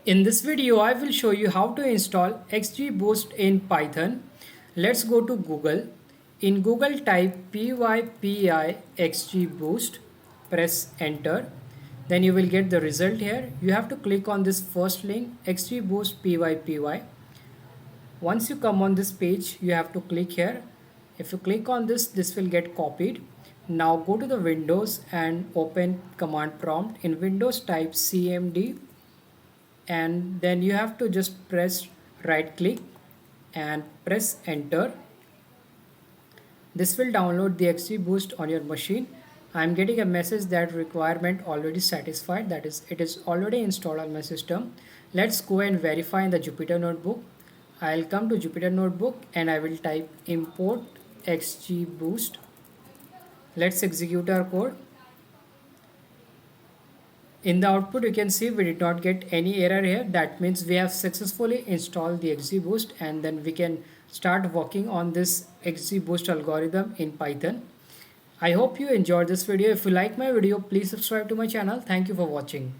In this video, I will show you how to install XGBoost in Python. Let's go to Google. In Google, type PyPI XGBoost. Press enter. Then you will get the result here. You have to click on this first link, XGBoost PyPI. Once you come on this page, you have to click here. If you click on this, this will get copied. Now go to the Windows and open command prompt. In Windows, type cmd, and then you have to just press right click and press enter. This will download the XGBoost on your machine. I'm getting a message that requirement already satisfied, that is it is already installed on my system. Let's go and verify in the Jupyter Notebook. I'll come to Jupyter Notebook and I will type import XGBoost. Let's execute our code. In the output, you can see we did not get any error here. That means we have successfully installed the XGBoost, and then we can start working on this XGBoost algorithm in Python. I hope you enjoyed this video. If you like my video, please subscribe to my channel. Thank you for watching.